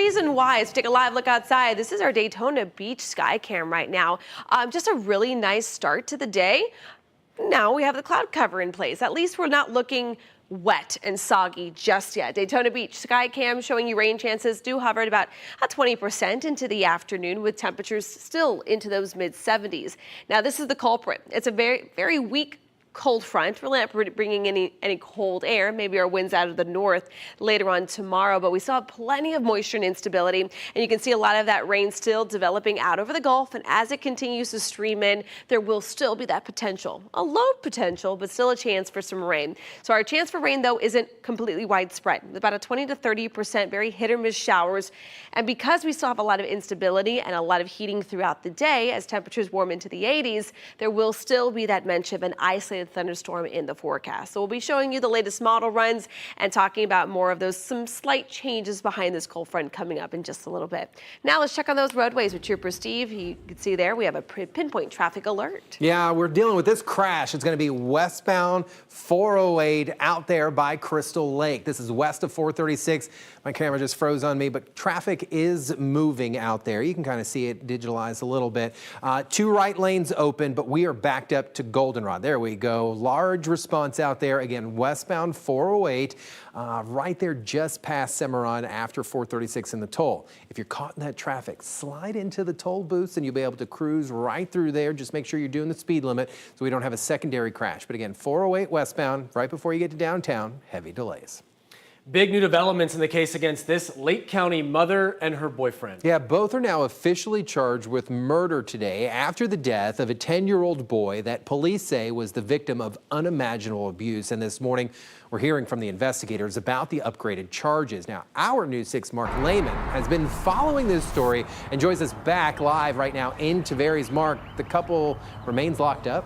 reason why is to take a live look outside. This is our Daytona Beach sky cam right now. Just a really nice start to the day. Now we have the cloud cover in place. At least we're not looking wet and soggy just yet. Daytona Beach sky cam showing you rain chances do hover at about 20% into the afternoon, with temperatures still into those mid 70s. Now this is the culprit. It's a very weak cold front, really not bringing any cold air. Maybe our winds out of the north later on tomorrow, but we still have plenty of moisture and instability, and you can see a lot of that rain still developing out over the Gulf, and as it continues to stream in, there will still be that potential, a low potential, but still a chance for some rain. So our chance for rain, though, isn't completely widespread. About a 20 to 30% very hit or miss showers, and because we still have a lot of instability and a lot of heating throughout the day as temperatures warm into the 80s, there will still be that mention of an isolated thunderstorm in the forecast. So we'll be showing you the latest model runs and talking about more of those, some slight changes behind this cold front coming up in just a little bit. Now let's check on those roadways with Trooper Steve. You can see there we have a pinpoint traffic alert. Yeah, we're dealing with this crash. It's going to be westbound 408 out there by Crystal Lake. This is west of 436. My camera just froze on me, but traffic is moving out there. You can kind of see it digitalized a little bit. 2 right lanes open, but we are backed up to Goldenrod. There we go. Large response out there. Again, westbound 408, right there just past Cimarron after 436 in the toll. If you're caught in that traffic, slide into the toll booths and you'll be able to cruise right through there. Just make sure you're doing the speed limit so we don't have a secondary crash. But again, 408 westbound, right before you get to downtown, heavy delays. Big new developments in the case against this Lake County mother and her boyfriend. Yeah, both are now officially charged with murder today after the death of a 10-year-old boy that police say was the victim of unimaginable abuse. And this morning, we're hearing from the investigators about the upgraded charges. Now, our News 6 Mark Lehman has been following this story and joins us back live right now in Tavares. Mark, the couple remains locked up.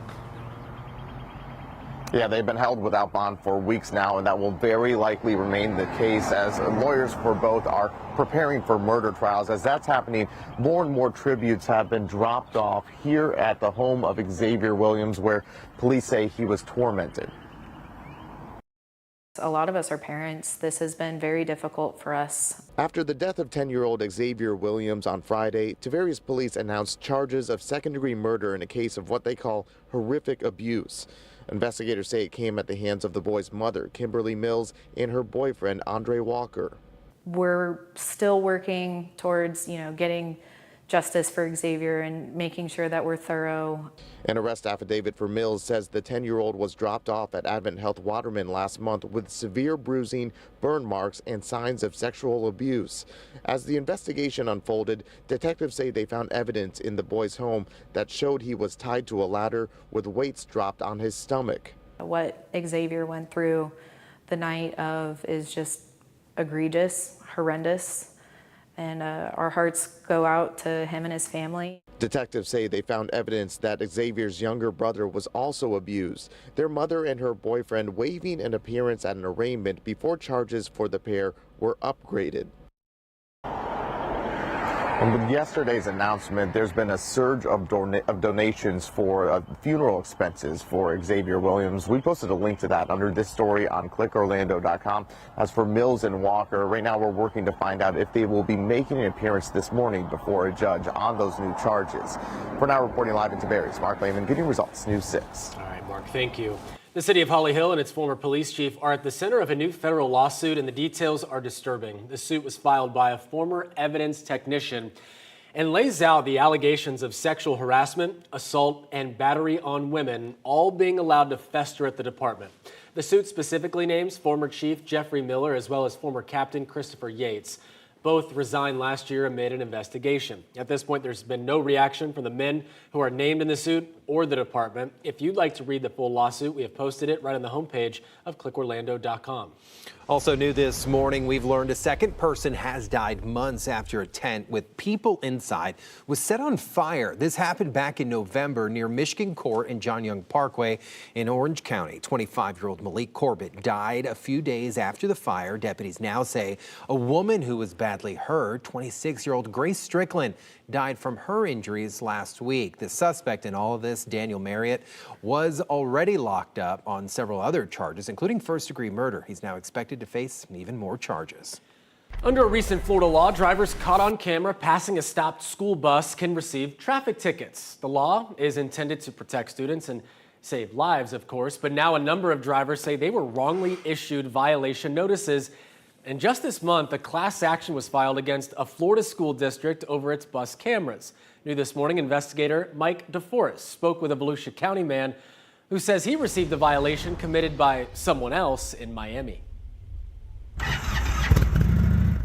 Yeah, they've been held without bond for weeks now, and that will very likely remain the case as lawyers for both are preparing for murder trials. As that's happening, more and more tributes have been dropped off here at the home of Xavier Williams, where police say he was tormented. A lot of us are parents. This has been very difficult for us. After the death of 10-year-old Xavier Williams on Friday, Tavares police announced charges of second-degree murder in a case of what they call horrific abuse. Investigators say it came at the hands of the boy's mother, Kimberly Mills, and her boyfriend, Andre Walker. We're still working towards, getting justice for Xavier and making sure that we're thorough. An arrest affidavit for Mills says the 10-year-old was dropped off at Advent Health Waterman last month with severe bruising, burn marks, and signs of sexual abuse. As the investigation unfolded, detectives say they found evidence in the boy's home that showed he was tied to a ladder with weights dropped on his stomach. What Xavier went through the night of is just egregious, horrendous. And our hearts go out to him and his family. Detectives say they found evidence that Xavier's younger brother was also abused, their mother and her boyfriend waiving an appearance at an arraignment before charges for the pair were upgraded. And with yesterday's announcement, there's been a surge of donations for funeral expenses for Xavier Williams. We posted a link to that under this story on clickorlando.com. As for Mills and Walker, right now we're working to find out if they will be making an appearance this morning before a judge on those new charges. For now, reporting live in Tavares, Mark Lehman, Getting Results, News 6. All right, Mark, thank you. The city of Holly Hill and its former police chief are at the center of a new federal lawsuit, and the details are disturbing. The suit was filed by a former evidence technician and lays out the allegations of sexual harassment, assault, and battery on women, all being allowed to fester at the department. The suit specifically names former Chief Jeffrey Miller as well as former Captain Christopher Yates. Both resigned last year amid an investigation. At this point, there's been no reaction from the men who are named in the suit or the department. If you'd like to read the full lawsuit, we have posted it right on the homepage of clickorlando.com. Also new this morning, we've learned a second person has died months after a tent with people inside was set on fire. This happened back in November near Michigan Court and John Young Parkway in Orange County. 25-year-old Malik Corbett died a few days after the fire. Deputies now say a woman who was badly hurt, 26-year-old Grace Strickland, died from her injuries last week. The suspect in all of this, Daniel Marriott, was already locked up on several other charges, including first-degree murder. He's now expected to face even more charges. Under a recent Florida law, drivers caught on camera passing a stopped school bus can receive traffic tickets. The law is intended to protect students and save lives, of course, but now a number of drivers say they were wrongly issued violation notices. And just this month, a class action was filed against a Florida school district over its bus cameras. New this morning, investigator Mike DeForest spoke with a Volusia County man who says he received a violation committed by someone else in Miami.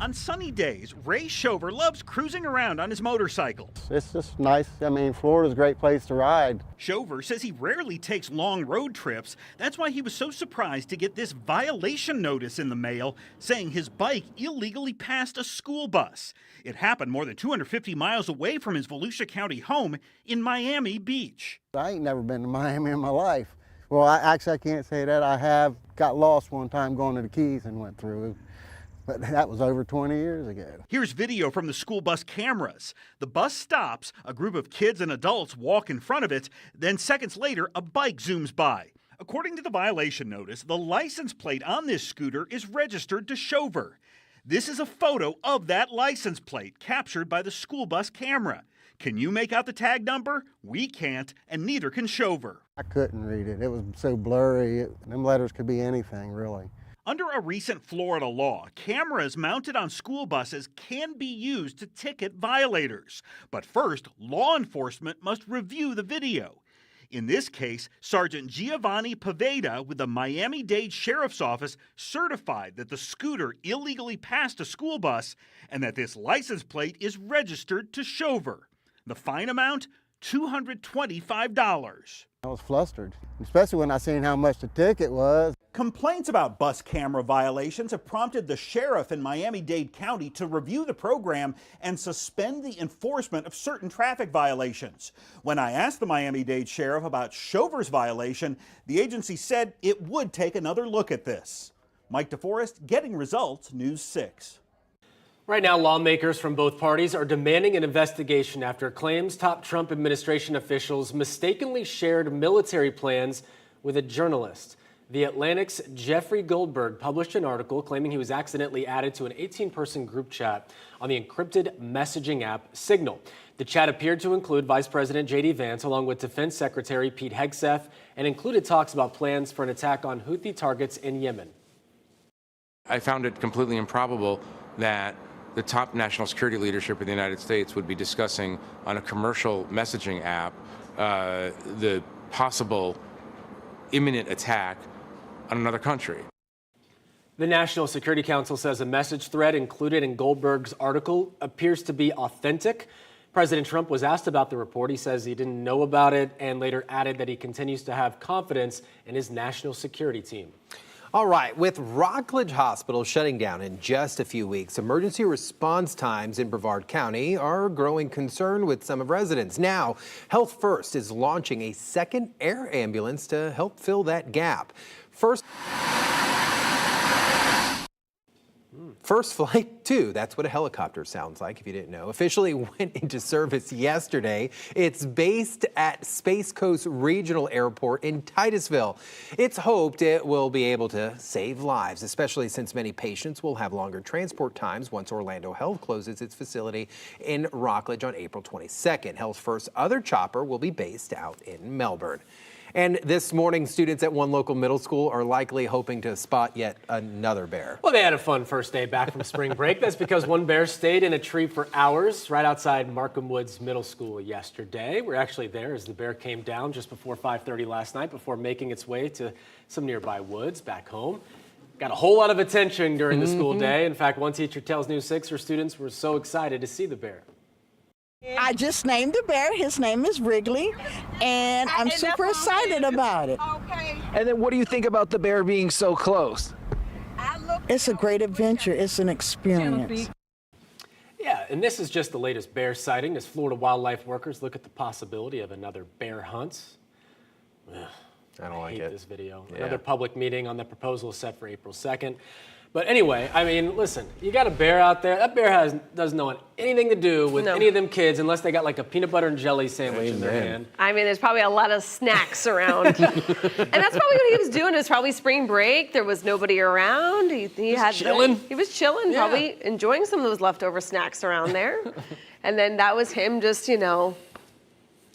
On sunny days, Ray Shover loves cruising around on his motorcycle. It's just nice. I mean, Florida's a great place to ride. Shover says he rarely takes long road trips. That's why he was so surprised to get this violation notice in the mail saying his bike illegally passed a school bus. It happened more than 250 miles away from his Volusia County home in Miami Beach. I ain't never been to Miami in my life. Well, I can't say that. I have got lost one time going to the Keys and went through. But that was over 20 years ago. Here's video from the school bus cameras. The bus stops, a group of kids and adults walk in front of it, then seconds later, a bike zooms by. According to the violation notice, the license plate on this scooter is registered to Shover. This is a photo of that license plate captured by the school bus camera. Can you make out the tag number? We can't, and neither can Shover. I couldn't read it. It was so blurry. Them letters could be anything, really. Under a recent Florida law, cameras mounted on school buses can be used to ticket violators. But first, law enforcement must review the video. In this case, Sergeant Giovanni Paveda with the Miami-Dade Sheriff's Office certified that the scooter illegally passed a school bus and that this license plate is registered to Shover. The fine amount, $225. I was flustered, especially when I seen how much the ticket was. Complaints about bus camera violations have prompted the sheriff in Miami-Dade County to review the program and suspend the enforcement of certain traffic violations. When I asked the Miami-Dade sheriff about Shover's violation, the agency said it would take another look at this. Mike DeForest, Getting Results, News 6. Right now, lawmakers from both parties are demanding an investigation after claims top Trump administration officials mistakenly shared military plans with a journalist. The Atlantic's Jeffrey Goldberg published an article claiming he was accidentally added to an 18-person group chat on the encrypted messaging app Signal. The chat appeared to include Vice President J.D. Vance along with Defense Secretary Pete Hegseth and included talks about plans for an attack on Houthi targets in Yemen. I found it completely improbable that the top national security leadership of the United States would be discussing on a commercial messaging app the possible imminent attack on another country. The National Security Council says a message thread included in Goldberg's article appears to be authentic. President Trump was asked about the report. He says he didn't know about it and later added that he continues to have confidence in his national security team. All right, with Rockledge Hospital shutting down in just a few weeks, emergency response times in Brevard County are growing concern with some of residents. Now, Health First is launching a second air ambulance to help fill that gap. First Flight 2, that's what a helicopter sounds like if you didn't know, officially went into service yesterday. It's based at Space Coast Regional Airport in Titusville. It's hoped it will be able to save lives, especially since many patients will have longer transport times once Orlando Health closes its facility in Rockledge on April 22nd. Health First's other chopper will be based out in Melbourne. And this morning, students at one local middle school are likely hoping to spot yet another bear. Well, they had a fun first day back from spring break. That's because one bear stayed in a tree for hours right outside Markham Woods Middle School yesterday. We're actually there as the bear came down just before 5:30 last night before making its way to some nearby woods back home. Got a whole lot of attention during the school day. In fact, one teacher tells News 6 her students were so excited to see the bear. I just named the bear. His name is Wrigley, and I'm super excited about it. Okay. And then what do you think about the bear being so close? It's a great adventure. It's an experience. Yeah, and this is just the latest bear sighting as Florida wildlife workers look at the possibility of another bear hunt. Ugh, I don't like hate it. this video. Yeah. Another public meeting on the proposal is set for April 2nd. But anyway, I mean, listen, you got a bear out there. That bear doesn't want anything to do with any of them kids unless they got like a peanut butter and jelly sandwich in their hand. I mean, there's probably a lot of snacks around. And that's probably what he was doing. It was probably spring break. There was nobody around. He was chilling, probably enjoying some of those leftover snacks around there. And then that was him just,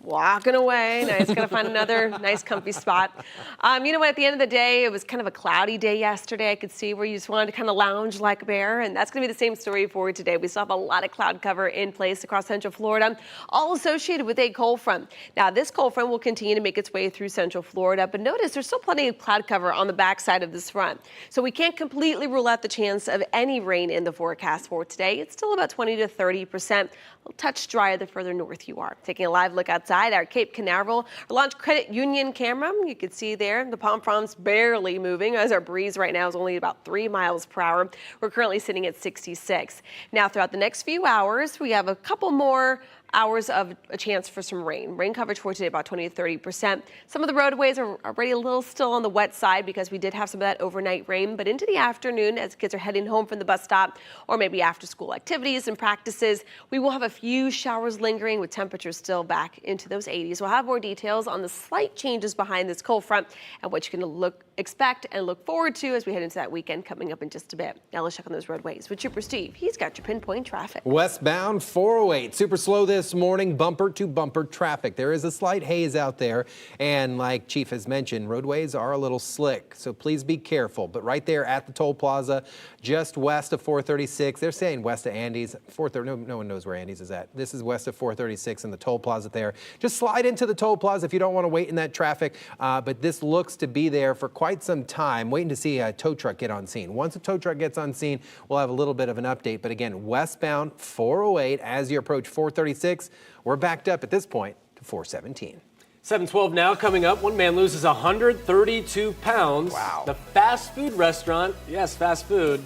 walking away. Now he's going to find another nice comfy spot. You know what, at the end of the day, it was kind of a cloudy day yesterday. I could see where you just wanted to kind of lounge like a bear, and that's going to be the same story for today. We still have a lot of cloud cover in place across Central Florida, all associated with a cold front. Now, this cold front will continue to make its way through Central Florida, but notice there's still plenty of cloud cover on the backside of this front. So we can't completely rule out the chance of any rain in the forecast for today. It's still about 20 to 30%. A touch drier the further north you are. Taking a live look outside, our Cape Canaveral Launch Credit Union camera. You can see there the palm fronds barely moving as our breeze right now is only about 3 miles per hour. We're currently sitting at 66. Now, throughout the next few hours, we have a couple more hours of a chance for some rain. Rain coverage for today about 20 to 30%. Some of the roadways are already a little still on the wet side because we did have some of that overnight rain, but into the afternoon as kids are heading home from the bus stop or maybe after school activities and practices, we will have a few showers lingering with temperatures still back into those 80s. We'll have more details on the slight changes behind this cold front and what you can expect and look forward to as we head into that weekend coming up in just a bit. Now let's check on those roadways with Trooper Steve. He's got your pinpoint traffic. Westbound 408, super slow this morning, bumper to bumper traffic. There is a slight haze out there, and like Chief has mentioned, roadways are a little slick, so please be careful. But right there at the toll plaza, just west of 436, they're saying west of Andy's. 430, no one knows where Andy's is at. This is west of 436 and the toll plaza there. Just slide into the toll plaza if you don't want to wait in that traffic, but this looks to be there for quite some time, waiting to see a tow truck get on scene. Once a tow truck gets on scene, we'll have a little bit of an update. But again, westbound 408 as you approach 436, we're backed up at this point to 417. 7:12 now. Coming up, one man loses 132 pounds. Wow. The fast food restaurant, yes, fast food,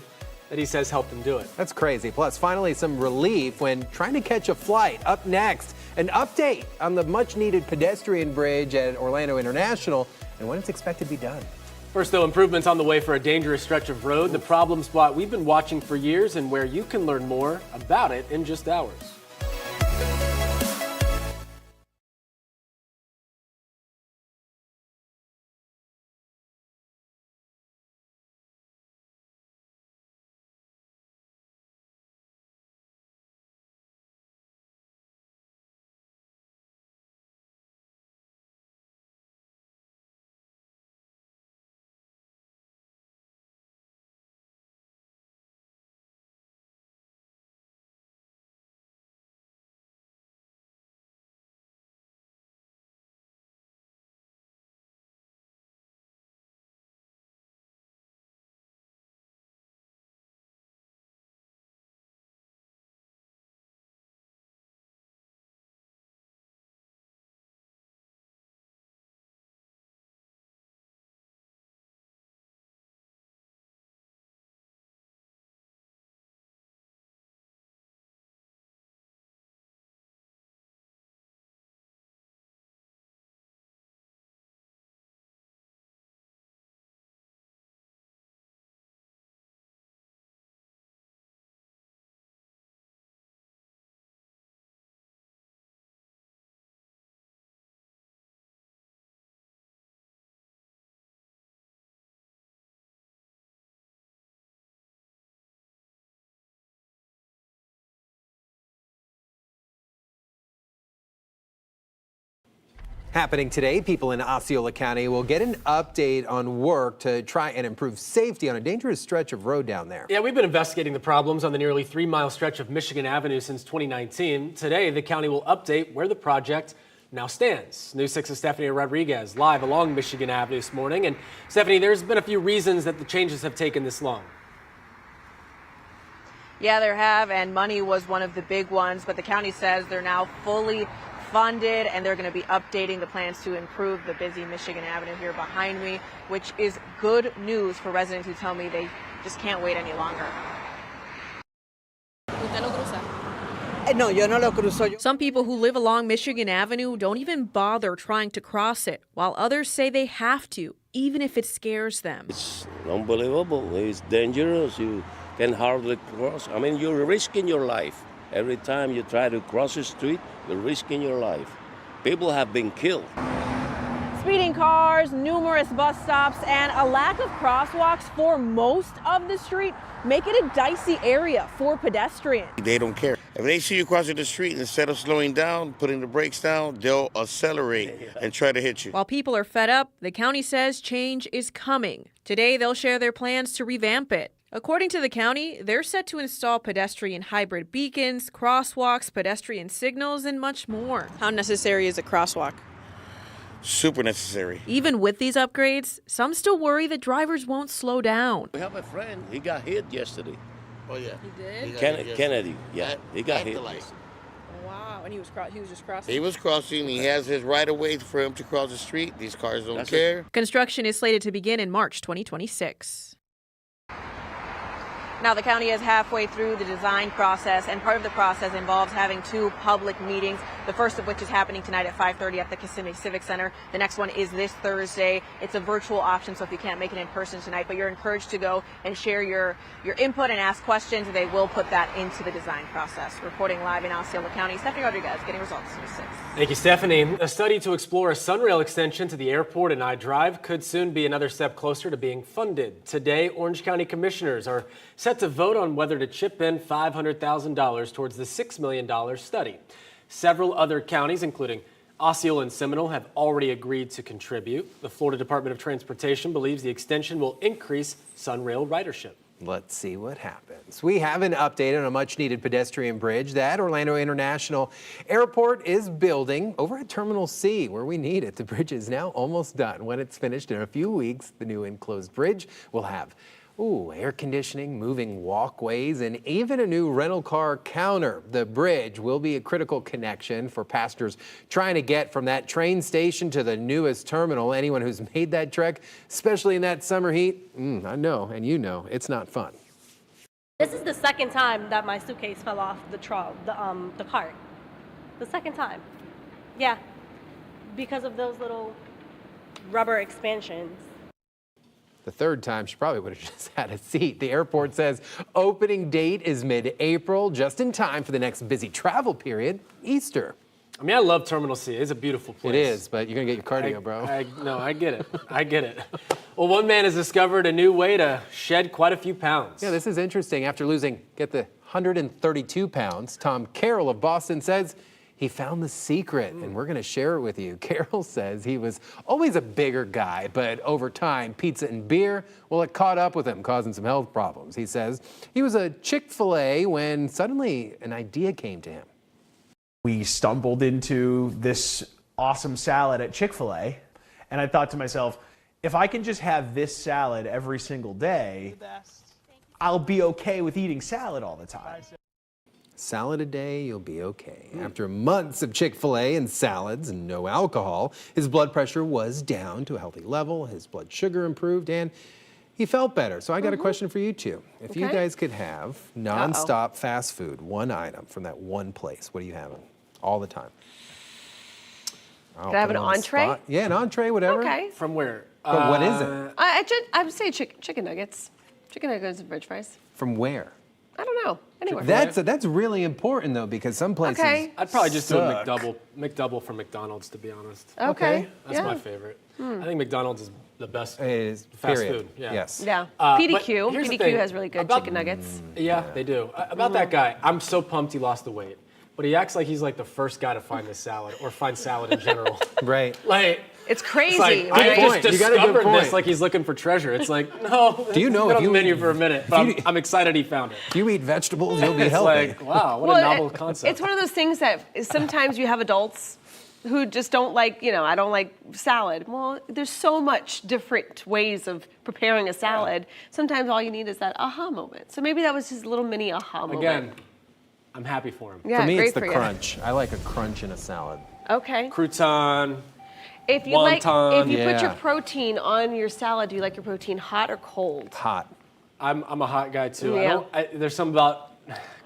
that he says helped him do it. That's crazy. Plus, finally, some relief when trying to catch a flight. Up next, an update on the much-needed pedestrian bridge at Orlando International and when it's expected to be done. First, though, improvements on the way for a dangerous stretch of road, the problem spot we've been watching for years and where you can learn more about it in just hours. Happening today, people in Osceola County will get an update on work to try and improve safety on a dangerous stretch of road down there. Yeah, we've been investigating the problems on the nearly 3-mile stretch of Michigan Avenue since 2019. Today, the county will update where the project now stands. News 6's Stephanie Rodriguez live along Michigan Avenue this morning. And Stephanie, there's been a few reasons that the changes have taken this long. Yeah, there have, and money was one of the big ones, but the county says they're now fully funded and they're going to be updating the plans to improve the busy Michigan Avenue here behind me, which is good news for residents who tell me they just can't wait any longer. No, yo no lo cruzo. Some people who live along Michigan Avenue don't even bother trying to cross it, while others say they have to, even if it scares them. It's unbelievable. It's dangerous. You can hardly cross. I mean, you're risking your life. Every time you try to cross the street, you're risking your life. People have been killed. Speeding cars, numerous bus stops, and a lack of crosswalks for most of the street make it a dicey area for pedestrians. They don't care. If they see you crossing the street, instead of slowing down, putting the brakes down, they'll accelerate and try to hit you. While people are fed up, the county says change is coming. Today, they'll share their plans to revamp it. According to the county, they're set to install pedestrian hybrid beacons, crosswalks, pedestrian signals, and much more. How necessary is a crosswalk? Super necessary. Even with these upgrades, some still worry that drivers won't slow down. We have a friend. He got hit yesterday. Oh, yeah. He did? Kennedy. Yeah, he got hit. Wow, and he was just crossing. He was crossing. He has his right of way for him to cross the street. These cars don't care. Construction is slated to begin in March 2026. Now, the county is halfway through the design process, and part of the process involves having 2 public meetings, the first of which is happening tonight at 5:30 at the Kissimmee Civic Center. The next one is this Thursday. It's a virtual option, so if you can't make it in person tonight, but you're encouraged to go and share your input and ask questions. They will put that into the design process. Reporting live in Osceola County, Stephanie Rodriguez, Getting Results News 6. Thank you, Stephanie. A study to explore a Sunrail extension to the airport in iDrive could soon be another step closer to being funded. Today, Orange County commissioners are set to vote on whether to chip in $500,000 towards the $6 million study. Several other counties, including Osceola and Seminole, have already agreed to contribute. The Florida Department of Transportation believes the extension will increase Sunrail ridership. Let's see what happens. We have an update on a much-needed pedestrian bridge that Orlando International Airport is building over at Terminal C, where we need it. The bridge is now almost done. When it's finished in a few weeks, the new enclosed bridge will have air conditioning, moving walkways, and even a new rental car counter. The bridge will be a critical connection for passengers trying to get from that train station to the newest terminal. Anyone who's made that trek, especially in that summer heat, I know, and you know, it's not fun. This is the second time that my suitcase fell off the cart. The second time. Yeah, because of those little rubber expansions. The third time, she probably would have just had a seat. The airport says opening date is mid-April, just in time for the next busy travel period, Easter. I mean, I love Terminal C. It's a beautiful place. It is, but you're going to get your cardio, bro. No, I get it. I get it. Well, one man has discovered a new way to shed quite a few pounds. Yeah, this is interesting. After losing, get the 132 pounds, Tom Carroll of Boston says he found the secret, and we're going to share it with you. Carroll says he was always a bigger guy, but over time, pizza and beer, well, it caught up with him, causing some health problems. He says he was a Chick-fil-A when suddenly an idea came to him. We stumbled into this awesome salad at Chick-fil-A, and I thought to myself, if I can just have this salad every single day, I'll be okay with eating salad all the time. Salad a day, you'll be okay. After months of Chick-fil-A and salads and no alcohol, his blood pressure was down to a healthy level, his blood sugar improved, and he felt better. So I got a question for you two. If you guys could have nonstop fast food, one item from that one place, what are you having all the time? Could I have an entree? Yeah, an entree, whatever. Okay. From where? But what is it? I would say chicken nuggets. Chicken nuggets and french fries. From where? I don't know. Anywhere. That's really important though, because some places I'd probably just do a suck. McDouble from McDonald's, to be honest. Okay. That's my favorite. I think McDonald's is the best It is, fast period. food. Yeah. Yes. Yeah. But PDQ. here's the PDQ thing. has really good About- chicken nuggets. Yeah, they do. About that guy, I'm so pumped he lost the weight. But he acts like he's like the first guy to find this salad or find salad in general. Right. Like, It's crazy. it's like, right? I just You got a good discovered point. this like he's looking for treasure. It's like, no. Do you know it's been if on you the menu eat- for a minute, but I'm excited he found it. If you eat vegetables, you'll be It's healthy. like, wow, what a novel concept. It's one of those things that sometimes you have adults who just don't like, I don't like salad. Well, there's so much different ways of preparing a salad. Sometimes all you need is that aha moment. So maybe that was his little mini aha moment. Again, I'm happy for him. Yeah, for me, great it's the for you. crunch. I like a crunch in a salad. Okay. Crouton. If you Wonton. put your Yeah. protein on your salad, do you like your protein hot or cold? Hot. I'm a hot guy too. Yeah. There's something about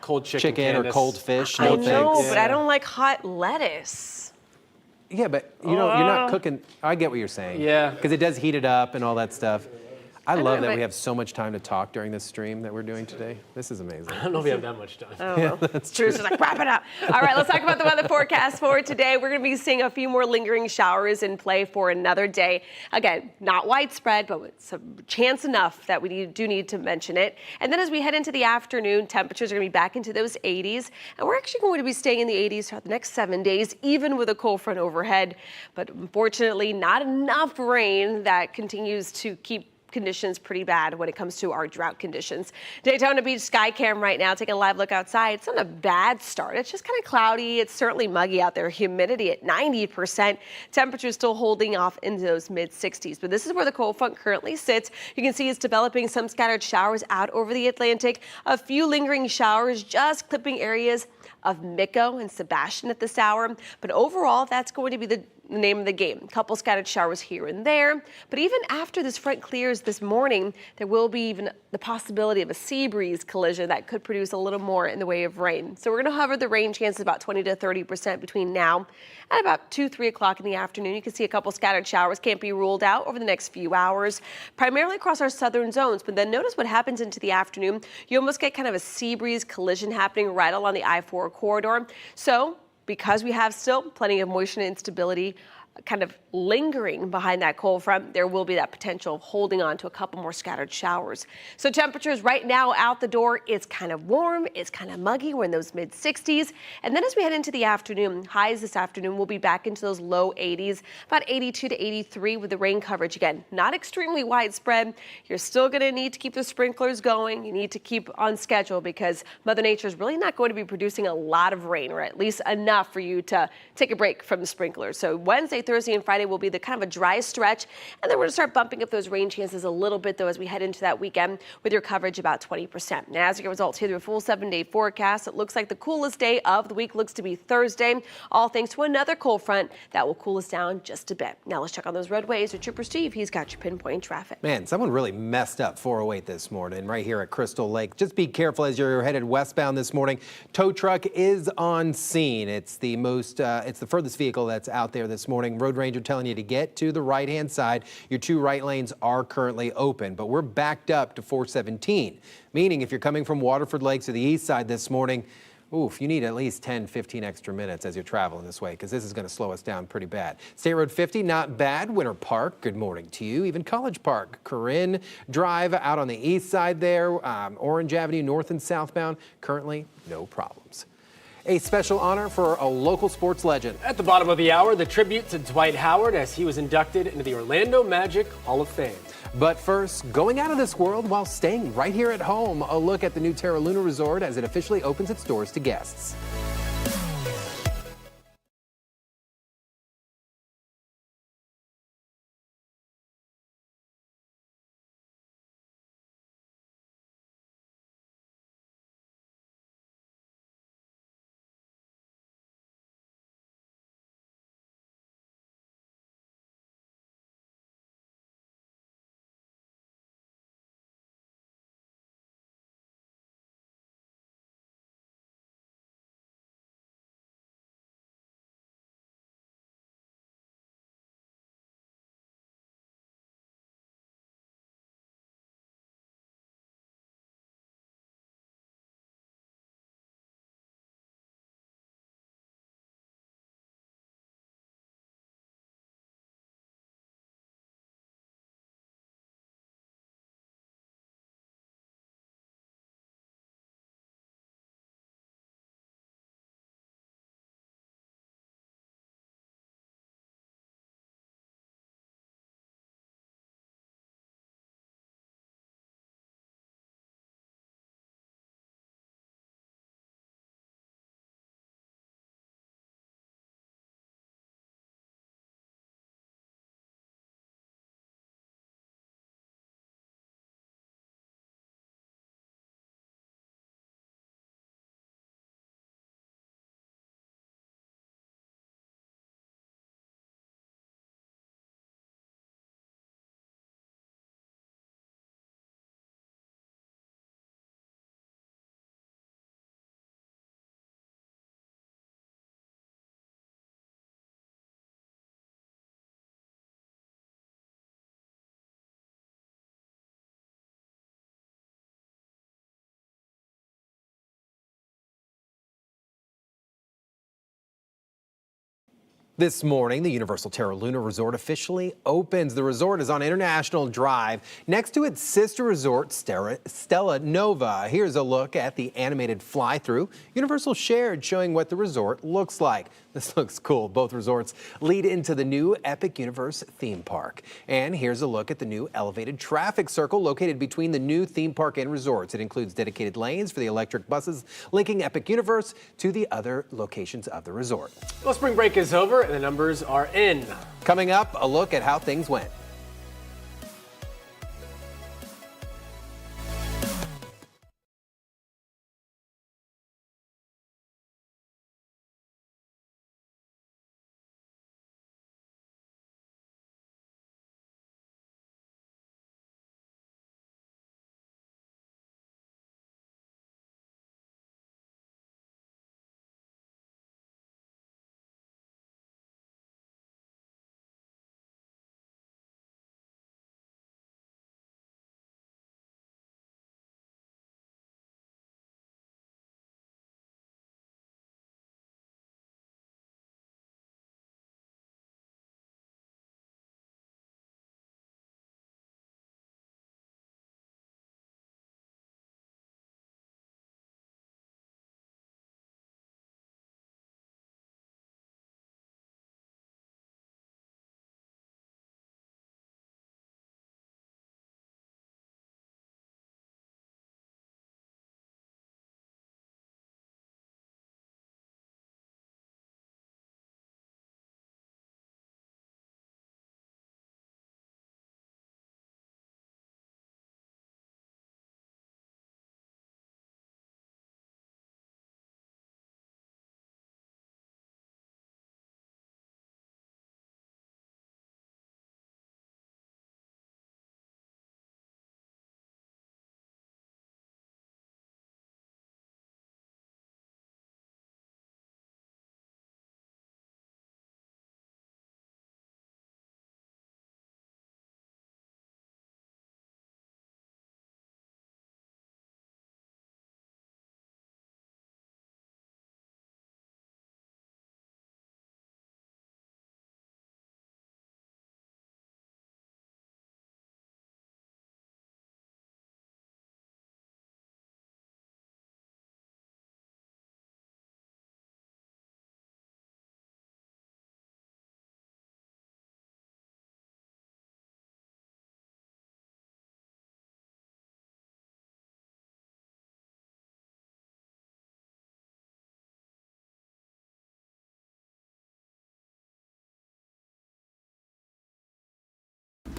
Cold chicken Candace. or cold fish. I No know, thanks. but I don't like hot lettuce. Yeah, but you're not cooking. I get what you're saying. Yeah. Because it does heat it up and all that stuff. I know, love that but- we have so much time to talk during this stream that we're doing today. This is amazing. I don't know if we have that much time. I don't know. That's true. Just like, wrap it up. All right, let's talk about the weather forecast for today. We're going to be seeing a few more lingering showers in play for another day. Again, not widespread, but with some chance enough that we do need to mention it. And then as we head into the afternoon, temperatures are going to be back into those 80s. And we're actually going to be staying in the 80s throughout the next 7 days, even with a cold front overhead. But unfortunately, not enough rain that continues to keep conditions pretty bad when it comes to our drought conditions. Daytona Beach sky cam right now, taking a live look outside. It's not a bad start. It's just kind of cloudy. It's certainly muggy out there. Humidity at 90%. Temperatures still holding off into those mid 60s. But this is where the cold front currently sits. You can see it's developing some scattered showers out over the Atlantic. A few lingering showers just clipping areas of Mico and Sebastian at this hour. But overall, that's going to be the name of the game. A couple scattered showers here and there. But even after this front clears this morning, there will be even the possibility of a sea breeze collision that could produce a little more in the way of rain. So we're going to hover the rain chances about 20 to 30% between now and about 2-3 o'clock in the afternoon. You can see a couple scattered showers can't be ruled out over the next few hours, primarily across our southern zones. But then notice what happens into the afternoon. You almost get kind of a sea breeze collision happening right along the I-4 corridor. So because we have still plenty of moisture and instability kind of lingering behind that cold front, there will be that potential of holding on to a couple more scattered showers. So temperatures right now out the door, it's kind of warm, it's kind of muggy. We're in those mid 60s. And then as we head into the afternoon, highs this afternoon will be back into those low 80s, about 82 to 83 with the rain coverage. Again, not extremely widespread. You're still going to need to keep the sprinklers going. You need to keep on schedule because Mother Nature is really not going to be producing a lot of rain, or at least enough for you to take a break from the sprinklers. So Wednesday, Thursday, and Friday will be the kind of a dry stretch. And then we're going to start bumping up those rain chances a little bit, though, as we head into that weekend with your coverage about 20%. Now, as you get results here, the full 7-day forecast, it looks like the coolest day of the week looks to be Thursday, all thanks to another cold front that will cool us down just a bit. Now, let's check on those roadways with Trooper Steve. He's got your pinpoint traffic. Man, someone really messed up 408 this morning right here at Crystal Lake. Just be careful as you're headed westbound this morning. Tow truck is on scene. It's the furthest vehicle that's out there this morning. Road Ranger telling you to get to the right-hand side. Your 2 right lanes are currently open, but we're backed up to 417, meaning if you're coming from Waterford Lakes to the east side this morning, oof, you need at least 10, 15 extra minutes as you're traveling this way because this is going to slow us down pretty bad. State Road 50, not bad. Winter Park, good morning to you. Even College Park, Corinne Drive out on the east side there. Orange Avenue, north and southbound, currently no problems. A special honor for a local sports legend. At the bottom of the hour, the tribute to Dwight Howard as he was inducted into the Orlando Magic Hall of Fame. But first, going out of this world while staying right here at home, a look at the new Terra Luna Resort as it officially opens its doors to guests. This morning, the Universal Terra Luna Resort officially opens. The resort is on International Drive next to its sister resort, Stella Nova. Here's a look at the animated fly-through Universal shared, showing what the resort looks like. This looks cool. Both resorts lead into the new Epic Universe theme park. And here's a look at the new elevated traffic circle located between the new theme park and resorts. It includes dedicated lanes for the electric buses linking Epic Universe to the other locations of the resort. Well, spring break is over and the numbers are in. Coming up, a look at how things went.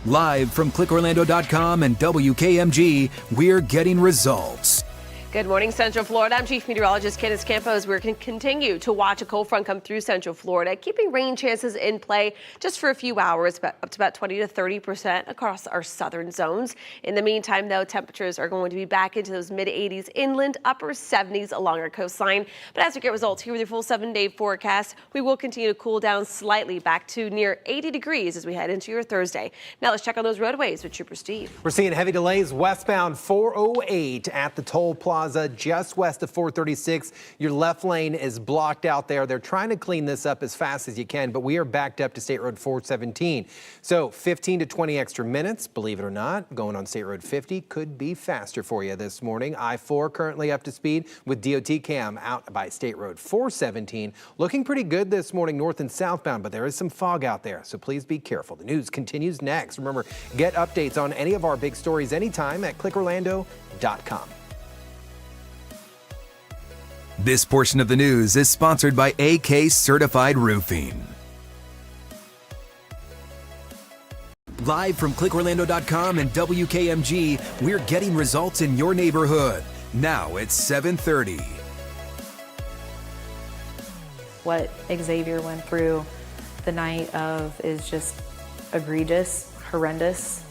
Live from ClickOrlando.com and WKMG, we're getting results. Good morning, Central Florida. I'm Chief Meteorologist Candace Campos. We're going to continue to watch a cold front come through Central Florida, keeping rain chances in play just for a few hours, up to about 20 to 30% across our southern zones. In the meantime, though, temperatures are going to be back into those mid-80s inland, upper 70s along our coastline. But as we get results here with your full 7-day forecast, we will continue to cool down slightly back to near 80 degrees as we head into your Thursday. Now let's check on those roadways with Trooper Steve. We're seeing heavy delays westbound 408 at the toll plaza just west of 436. Your left lane is blocked out there. They're trying to clean this up as fast as you can, but we are backed up to State Road 417. So 15 to 20 extra minutes, believe it or not, going on State Road 50 could be faster for you this morning. I-4 currently up to speed with DOT cam out by State Road 417. Looking pretty good this morning north and southbound, but there is some fog out there, so please be careful. The news continues next. Remember, get updates on any of our big stories anytime at ClickOrlando.com. This portion of the news is sponsored by AK Certified Roofing. Live from ClickOrlando.com and WKMG, we're getting results in your neighborhood. Now it's 7:30. What Xavier went through the night of is just egregious, horrendous.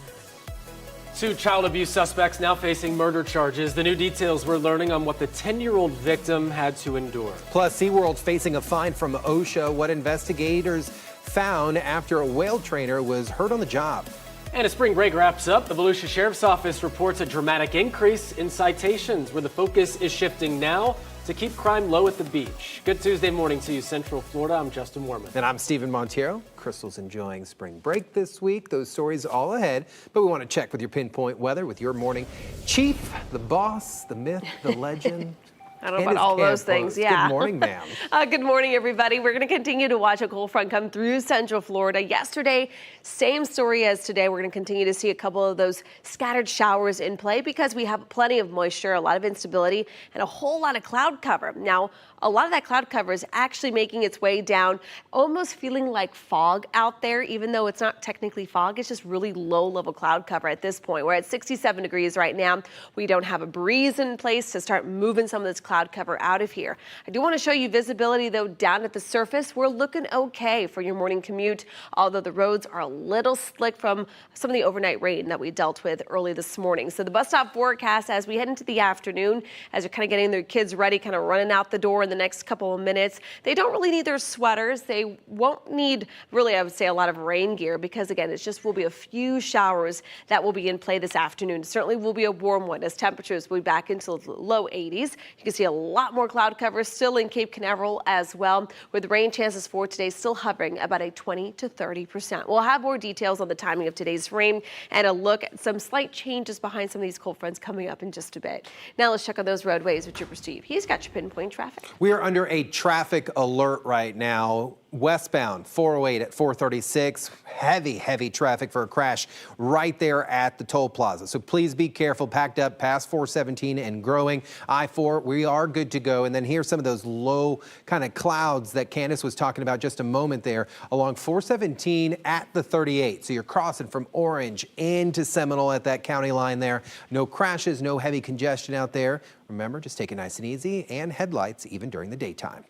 2 child abuse suspects now facing murder charges. The new details we're learning on what the 10-year-old victim had to endure. Plus, SeaWorld's facing a fine from OSHA. What investigators found after a whale trainer was hurt on the job. And as spring break wraps up, the Volusia Sheriff's Office reports a dramatic increase in citations, where the focus is shifting now to keep crime low at the beach. Good Tuesday morning to you, Central Florida. I'm Justin Warman. And I'm Stephen Montiero. Crystal's enjoying spring break this week. Those stories all ahead, but we want to check with your pinpoint weather with your morning chief, the boss, the myth, the legend. I don't know about all those things. Yeah. Good morning, ma'am. Good morning, everybody. We're going to continue to watch a cold front come through Central Florida. Yesterday, same story as today. We're going to continue to see a couple of those scattered showers in play because we have plenty of moisture, a lot of instability, and a whole lot of cloud cover. Now, a lot of that cloud cover is actually making its way down, almost feeling like fog out there, even though it's not technically fog. It's just really low-level cloud cover at this point. We're at 67 degrees right now. We don't have a breeze in place to start moving some of this cloud cover out of here. I do want to show you visibility, though, down at the surface. We're looking okay for your morning commute, although the roads are a little slick from some of the overnight rain that we dealt with early this morning. So the bus stop forecast as we head into the afternoon, as they're kind of getting their kids ready, kind of running out the door in the next couple of minutes. They don't really need their sweaters. They won't need, really, I would say, a lot of rain gear because, again, it just will be a few showers that will be in play this afternoon. Certainly will be a warm one as temperatures will be back into the low 80s. You can see a lot more cloud cover still in Cape Canaveral as well, with rain chances for today still hovering about a 20 to 30%. We'll have more details on the timing of today's rain and a look at some slight changes behind some of these cold fronts coming up in just a bit. Now let's check on those roadways with Trooper Steve. He's got your pinpoint traffic. We are under a traffic alert right now. Westbound 408 at 436, heavy traffic for a crash right there at the toll plaza. So please be careful, packed up past 417 and growing. I-4, we are good to go. And then here's some of those low kind of clouds that Candace was talking about just a moment there along 417 at the 38. So you're crossing from Orange into Seminole at that county line there. No crashes, no heavy congestion out there. Remember, just take it nice and easy, and headlights even during the daytime.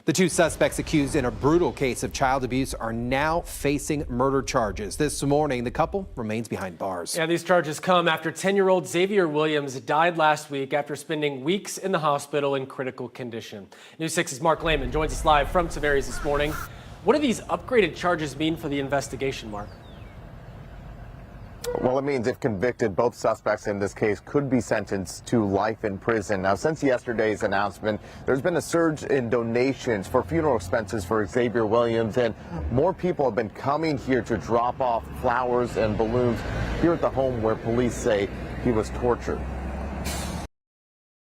The two suspects accused in a brutal case of child abuse are now facing murder charges. This morning, the couple remains behind bars. Yeah, these charges come after 10-year-old Xavier Williams died last week after spending weeks in the hospital in critical condition. News 6's Mark Lehman joins us live from Tavares this morning. What do these upgraded charges mean for the investigation, Mark? Well, it means if convicted, both suspects in this case could be sentenced to life in prison. Now, since yesterday's announcement, there's been a surge in donations for funeral expenses for Xavier Williams, and more people have been coming here to drop off flowers and balloons here at the home where police say he was tortured.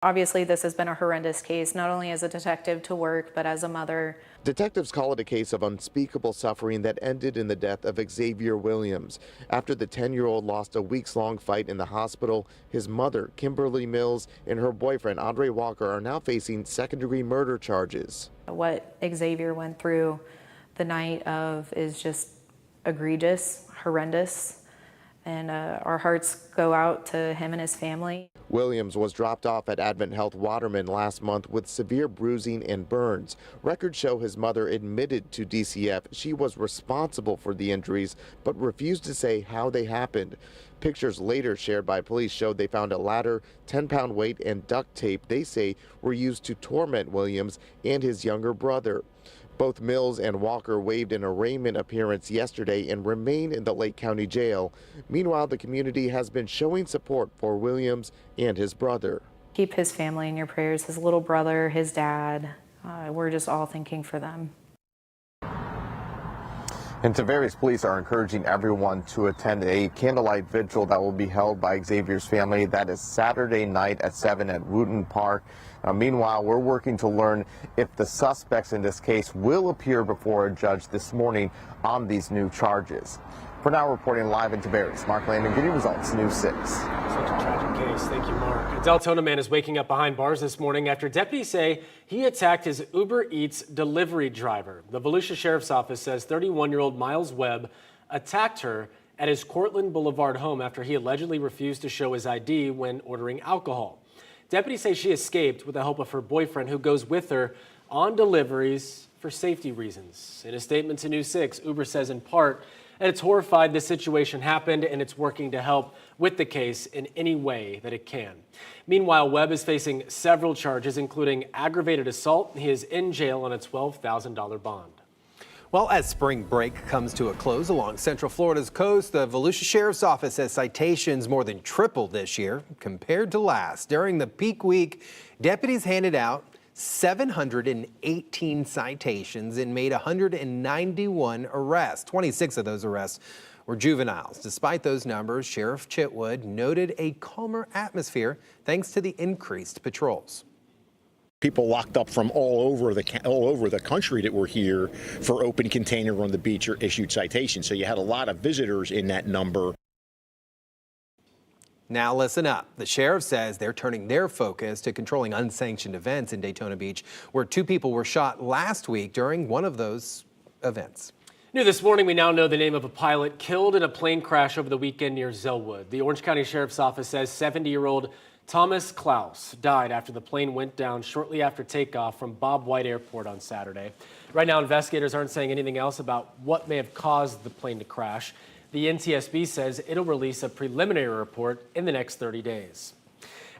Obviously, this has been a horrendous case, not only as a detective to work, but as a mother. Detectives call it a case of unspeakable suffering that ended in the death of Xavier Williams. After the 10-year-old lost a weeks-long fight in the hospital, his mother, Kimberly Mills, and her boyfriend, Andre Walker, are now facing second-degree murder charges. What Xavier went through the night of is just egregious, horrendous, and our hearts go out to him and his family. Williams was dropped off at Advent Health Waterman last month with severe bruising and burns. Records show his mother admitted to DCF she was responsible for the injuries, but refused to say how they happened. Pictures later shared by police showed they found a ladder, 10-pound weight, and duct tape they say were used to torment Williams and his younger brother. Both Mills and Walker waived an arraignment appearance yesterday and remain in the Lake County Jail. Meanwhile, the community has been showing support for Williams and his brother. Keep his family in your prayers, his little brother, his dad. We're just all thinking for them. And Tavares police are encouraging everyone to attend a candlelight vigil that will be held by Xavier's family. That is Saturday night at 7 at Wooten Park. Meanwhile, we're working to learn if the suspects in this case will appear before a judge this morning on these new charges. For now, reporting live in Tavares, Mark Landon, Getting Results, News 6. Such a tragic case. Thank you, Mark. A Deltona man is waking up behind bars this morning after deputies say he attacked his Uber Eats delivery driver. The Volusia Sheriff's Office says 31-year-old Miles Webb attacked her at his Cortland Boulevard home after he allegedly refused to show his ID when ordering alcohol. Deputies say she escaped with the help of her boyfriend, who goes with her on deliveries for safety reasons. In a statement to News 6, Uber says in part that it's horrified this situation happened and it's working to help with the case in any way that it can. Meanwhile, Webb is facing several charges, including aggravated assault. He is in jail on a $12,000 bond. Well, as spring break comes to a close along Central Florida's coast, the Volusia Sheriff's Office says citations more than tripled this year compared to last. During the peak week, deputies handed out 718 citations and made 191 arrests. 26 of those arrests were juveniles. Despite those numbers, Sheriff Chitwood noted a calmer atmosphere thanks to the increased patrols. People locked up from all over the country that were here for open container on the beach or issued citations. So you had a lot of visitors in that number. Now listen up. The sheriff says they're turning their focus to controlling unsanctioned events in Daytona Beach, where 2 people were shot last week during one of those events. New this morning, we now know the name of a pilot killed in a plane crash over the weekend near Zellwood. The Orange County Sheriff's Office says 70-year-old Thomas Klaus died after the plane went down shortly after takeoff from Bob White Airport on Saturday. Right now, investigators aren't saying anything else about what may have caused the plane to crash. The NTSB says it'll release a preliminary report in the next 30 days.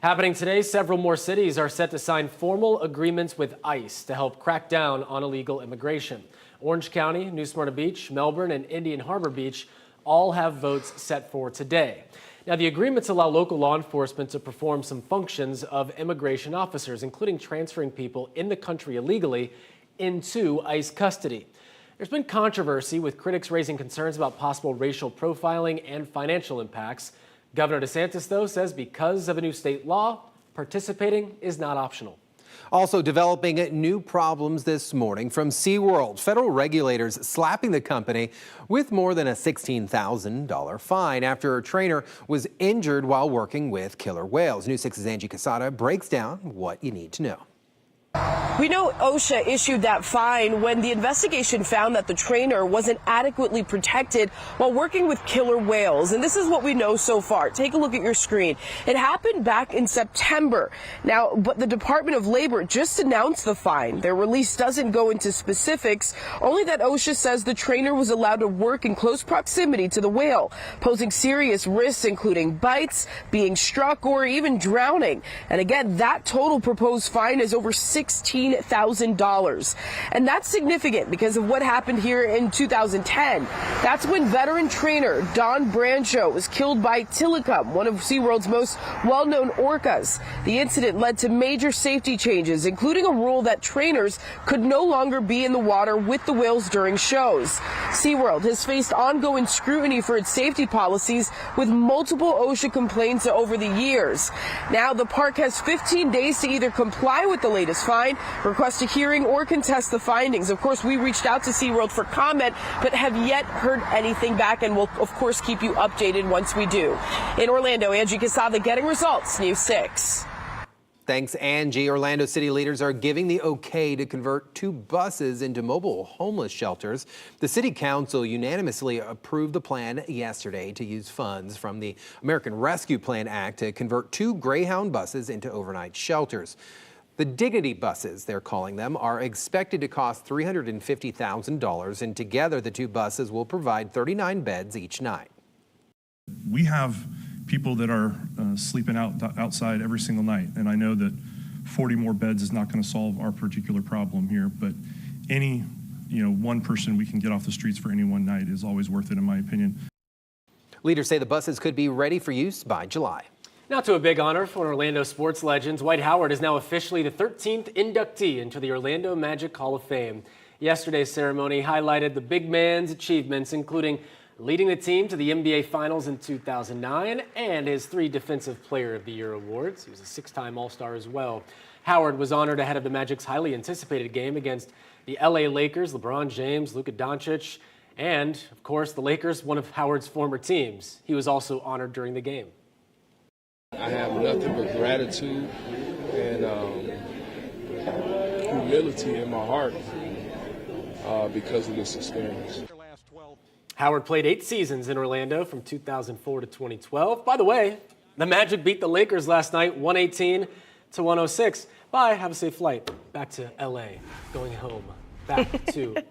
Happening today, several more cities are set to sign formal agreements with ICE to help crack down on illegal immigration. Orange County, New Smyrna Beach, Melbourne, and Indian Harbor Beach all have votes set for today. Now, the agreements allow local law enforcement to perform some functions of immigration officers, including transferring people in the country illegally into ICE custody. There's been controversy, with critics raising concerns about possible racial profiling and financial impacts. Governor DeSantis, though, says because of a new state law, participating is not optional. Also developing new problems this morning from SeaWorld. Federal regulators slapping the company with more than a $16,000 fine after a trainer was injured while working with killer whales. News 6's Angie Casada breaks down what you need to know. We know OSHA issued that fine when the investigation found that the trainer wasn't adequately protected while working with killer whales. And this is what we know so far. Take a look at your screen. It happened back in September. Now, but the Department of Labor just announced the fine. Their release doesn't go into specifics, only that OSHA says the trainer was allowed to work in close proximity to the whale, posing serious risks, including bites, being struck, or even drowning. And again, that total proposed fine is over $16,000. And that's significant because of what happened here in 2010. That's when veteran trainer Don Brancho was killed by Tilikum, one of SeaWorld's most well-known orcas. The incident led to major safety changes, including a rule that trainers could no longer be in the water with the whales during shows. SeaWorld has faced ongoing scrutiny for its safety policies, with multiple OSHA complaints over the years. Now the park has 15 days to either comply with the latest fine, request a hearing, or contest the findings. Of course, we reached out to SeaWorld for comment, but have yet heard anything back, and we'll, of course, keep you updated once we do. In Orlando, Angie Casada, Getting Results, News 6. Thanks, Angie. Orlando city leaders are giving the okay to convert 2 buses into mobile homeless shelters. The city council unanimously approved the plan yesterday to use funds from the American Rescue Plan Act to convert 2 Greyhound buses into overnight shelters. The Dignity buses, they're calling them, are expected to cost $350,000, and together the 2 buses will provide 39 beds each night. We have people that are sleeping outside every single night, and I know that 40 more beds is not going to solve our particular problem here, but any, one person we can get off the streets for any one night is always worth it, in my opinion. Leaders say the buses could be ready for use by July. Now to a big honor for Orlando sports legends. Dwight Howard is now officially the 13th inductee into the Orlando Magic Hall of Fame. Yesterday's ceremony highlighted the big man's achievements, including leading the team to the NBA Finals in 2009 and his 3 Defensive Player of the Year awards. He was a 6-time All-Star as well. Howard was honored ahead of the Magic's highly anticipated game against the LA Lakers, LeBron James, Luka Doncic, and, of course, the Lakers, one of Howard's former teams. He was also honored during the game. I have nothing but gratitude and humility in my heart because of this experience. Howard played 8 seasons in Orlando from 2004 to 2012. By the way, the Magic beat the Lakers last night, 118-106. Bye, have a safe flight back to LA, going home, back to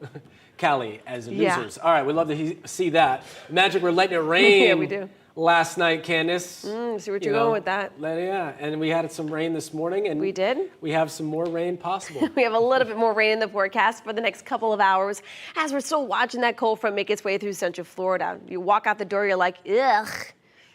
Cali as losers. All right, we'd love to see that. Magic were letting it rain. Yeah, we do. Last night, Candace. See what you're going with that. Yeah, and we had some rain this morning. And we did? We have some more rain possible. We have a little bit more rain in the forecast for the next couple of hours as we're still watching that cold front make its way through central Florida. You walk out the door, you're like, ugh.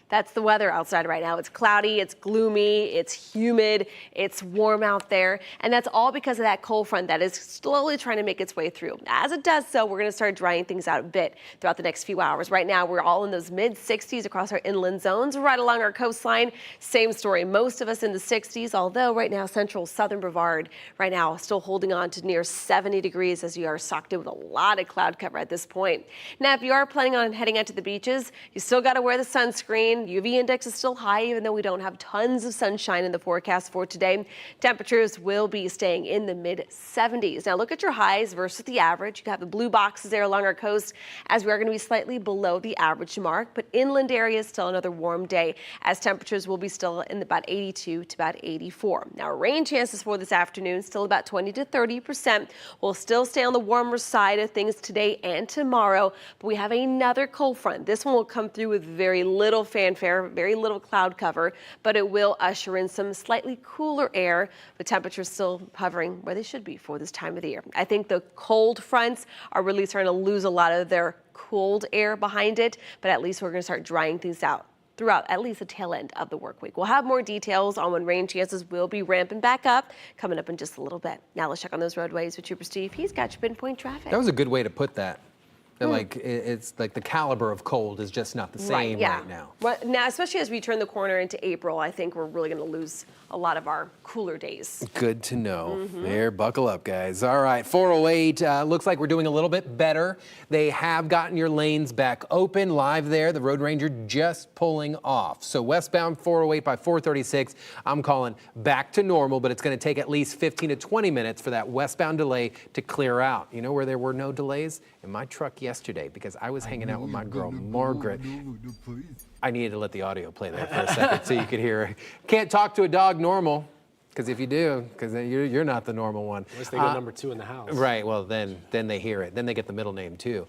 That's the weather outside right now. It's cloudy, it's gloomy, it's humid, it's warm out there. And that's all because of that cold front that is slowly trying to make its way through. As it does so, we're going to start drying things out a bit throughout the next few hours. Right now, we're all in those mid-60s across our inland zones, right along our coastline. Same story. Most of us in the 60s, although right now, central southern Brevard right now still holding on to near 70 degrees as you are socked in with a lot of cloud cover at this point. Now, if you are planning on heading out to the beaches, you still got to wear the sunscreen. UV index is still high, even though we don't have tons of sunshine in the forecast for today. Temperatures will be staying in the mid-70s. Now look at your highs versus the average. You have the blue boxes there along our coast as we are going to be slightly below the average mark, but inland areas still another warm day as temperatures will be still in about 82 to about 84. Now rain chances for this afternoon still about 20 to 30%. We'll still stay on the warmer side of things today and tomorrow, but we have another cold front. This one will come through with very little fanfare, very little cloud cover, but it will usher in some slightly cooler air, with temperatures still hovering where they should be for this time of the year. I think the cold fronts are really starting to lose a lot of their cold air behind it, but at least we're going to start drying things out throughout at least the tail end of the work week. We'll have more details on when rain chances will be ramping back up coming up in just a little bit. Now let's check on those roadways with Trooper Steve. He's got your pinpoint traffic. That was a good way to put that. Like it's like the caliber of cold is just not the same right now. Right now, especially as we turn the corner into April, I think we're really going to lose a lot of our cooler days. Good to know. There, buckle up, guys. All right, 408. Looks like we're doing a little bit better. They have gotten your lanes back open live there. The Road Ranger just pulling off. So westbound 408 by 436, I'm calling back to normal, but it's going to take at least 15 to 20 minutes for that westbound delay to clear out. You know where there were no delays? In my truck yesterday, because I was hanging out with my girl, Margaret. I needed to let the audio play there for a second so you could hear her. Can't talk to a dog normal, because if you do, because you're not the normal one. Unless they go number 2 in the house. Right, well, then they hear it. Then they get the middle name, too.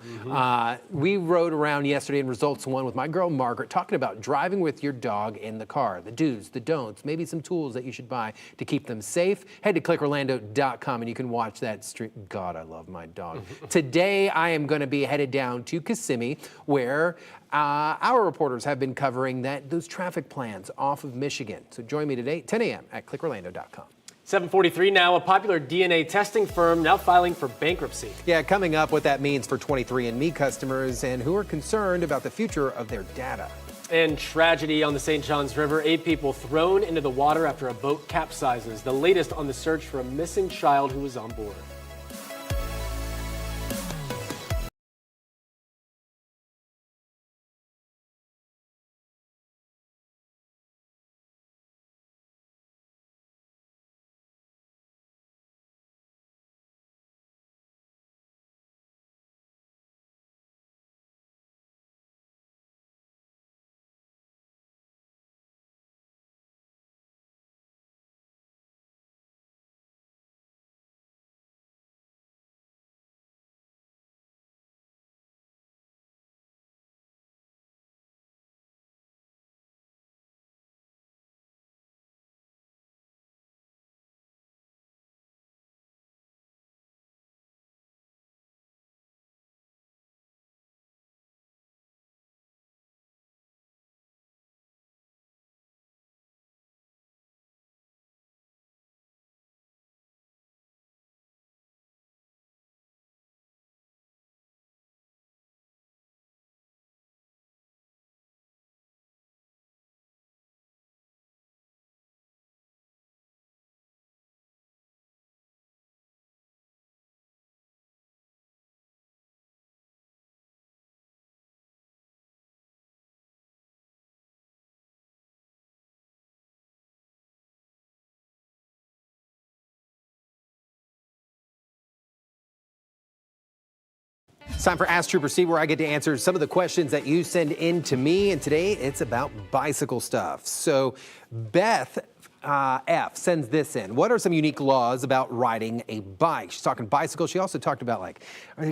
We rode around yesterday in Results 1 with my girl, Margaret, talking about driving with your dog in the car, the do's, the don'ts, maybe some tools that you should buy to keep them safe. Head to clickorlando.com and you can watch that stream. God, I love my dog. Today, I am going to be headed down to Kissimmee, where our reporters have been covering those traffic plans off of Michigan. So join me today, 10 a.m. at clickorlando.com. 7:43 now, a popular DNA testing firm now filing for bankruptcy. Yeah, coming up what that means for 23andMe customers and who are concerned about the future of their data. And tragedy on the St. Johns River. 8 people thrown into the water after a boat capsizes. The latest on the search for a missing child who was on board. It's time for Ask Trooper Steve, where I get to answer some of the questions that you send in to me. And today it's about bicycle stuff. So Beth F sends this in. What are some unique laws about riding a bike? She's talking bicycle. She also talked about, like,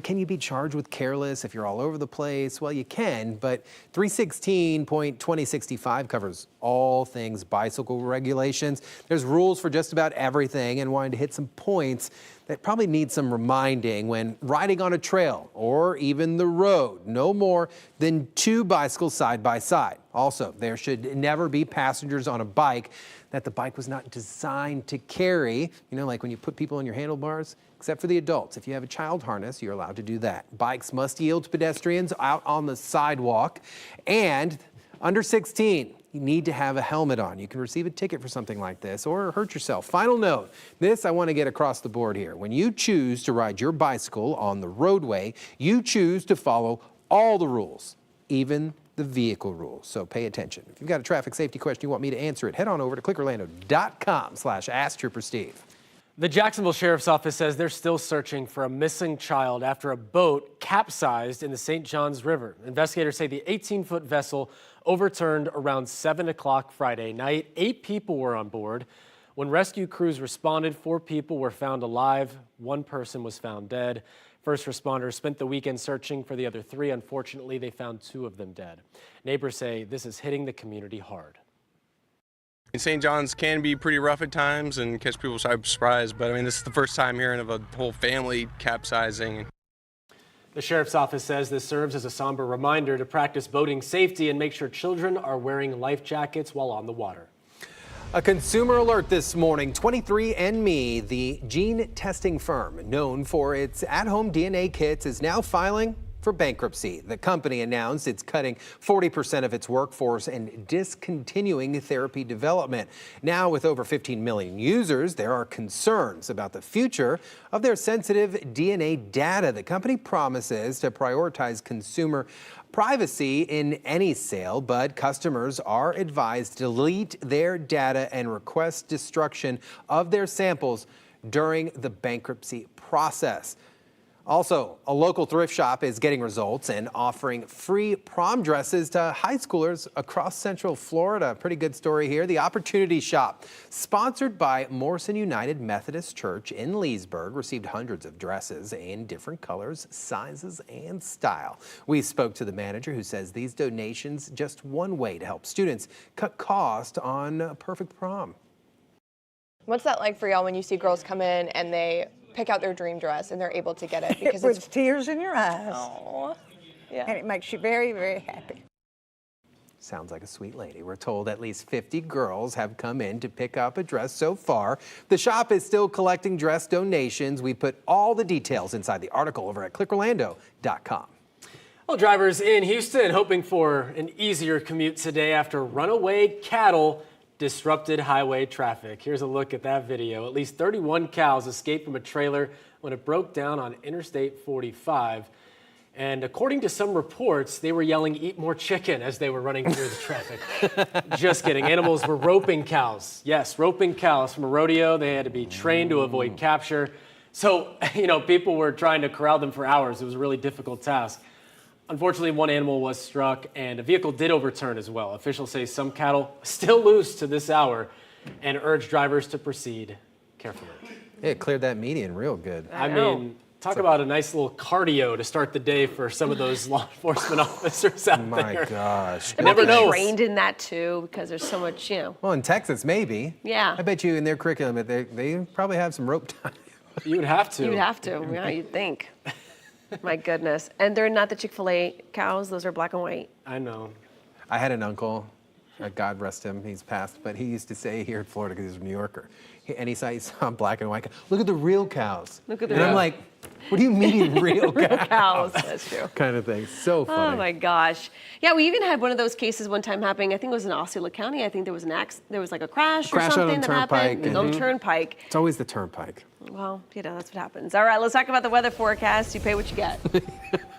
can you be charged with careless if you're all over the place? Well, you can, but 316.2065 covers all things bicycle regulations. There's rules for just about everything, and wanting to hit some points that probably need some reminding when riding on a trail or even the road. No more than 2 bicycles side by side. Also, there should never be passengers on a bike that the bike was not designed to carry. You know, like when you put people on your handlebars, except for the adults. If you have a child harness, you're allowed to do that. Bikes must yield to pedestrians out on the sidewalk. And under 16, you need to have a helmet on. You can receive a ticket for something like this or hurt yourself. Final note, this I want to get across the board here. When you choose to ride your bicycle on the roadway, you choose to follow all the rules, even the vehicle rules. So pay attention. If you've got a traffic safety question you want me to answer it, head on over to clickorlando.com/AskTrooperSteve. The Jacksonville Sheriff's Office says they're still searching for a missing child after a boat capsized in the St. Johns River. Investigators say the 18-foot vessel overturned around 7 o'clock Friday night. 8 people were on board. When rescue crews responded, 4 people were found alive. 1 person was found dead. First responders spent the weekend searching for the other 3. Unfortunately, they found 2 of them dead. Neighbors say this is hitting the community hard. St. John's can be pretty rough at times and catch people by surprise, but I mean, this is the first time hearing of a whole family capsizing. The Sheriff's Office says this serves as a somber reminder to practice boating safety and make sure children are wearing life jackets while on the water. A consumer alert this morning. 23andMe, the gene testing firm known for its at-home DNA kits, is now filing for bankruptcy. The company announced it's cutting 40% of its workforce and discontinuing therapy development. Now, with over 15 million users, there are concerns about the future of their sensitive DNA data. The company promises to prioritize consumer privacy in any sale, but customers are advised to delete their data and request destruction of their samples during the bankruptcy process. Also, a local thrift shop is getting results and offering free prom dresses to high schoolers across Central Florida. Pretty good story here. The Opportunity Shop, sponsored by Morrison United Methodist Church in Leesburg, received hundreds of dresses in different colors, sizes, and style. We spoke to the manager, who says these donations just one way to help students cut cost on a perfect prom. What's that like for y'all when you see girls come in and they pick out their dream dress and they're able to get it? Because it puts tears in your eyes. Aww. Yeah. And it makes you very, very happy. Sounds like a sweet lady. We're told at least 50 girls have come in to pick up a dress so far. The shop is still collecting dress donations. We put all the details inside the article over at clickorlando.com. Well, drivers in Houston hoping for an easier commute today after runaway cattle disrupted highway traffic. Here's a look at that video. At least 31 cows escaped from a trailer when it broke down on Interstate 45. And according to some reports, they were yelling, "Eat more chicken," as they were running through the traffic. Just kidding. Animals were roping cows. Yes, roping cows from a rodeo. They had to be trained to avoid capture. So, people were trying to corral them for hours. It was a really difficult task. Unfortunately, one animal was struck and a vehicle did overturn as well. Officials say some cattle still loose to this hour and urge drivers to proceed carefully. Yeah, it cleared that median real good. I mean, talk about a nice little cardio to start the day for some of those law enforcement officers out there. My gosh. They're probably trained in that too, because there's so much, Well, in Texas, maybe. Yeah. I bet you in their curriculum, they probably have some rope time. You would have to. You'd have to, yeah, you'd think. My goodness. And they're not the Chick-fil-A cows. Those are black and white. I know. I had an uncle, God rest him, he's passed, but he used to say here in Florida, because he's a New Yorker, and he saw black and white cows. Look at the real cows. Look at the And I'm like, what do you mean real cows? Cows, that's true. Kind of thing. So funny. Oh my gosh. Yeah, we even had one of those cases one time happening. I think it was in Osceola County. I think there was there was like a crash or something that happened. On the turnpike. It's always the turnpike. Well, that's what happens. All right, let's talk about the weather forecast. You pay what you get.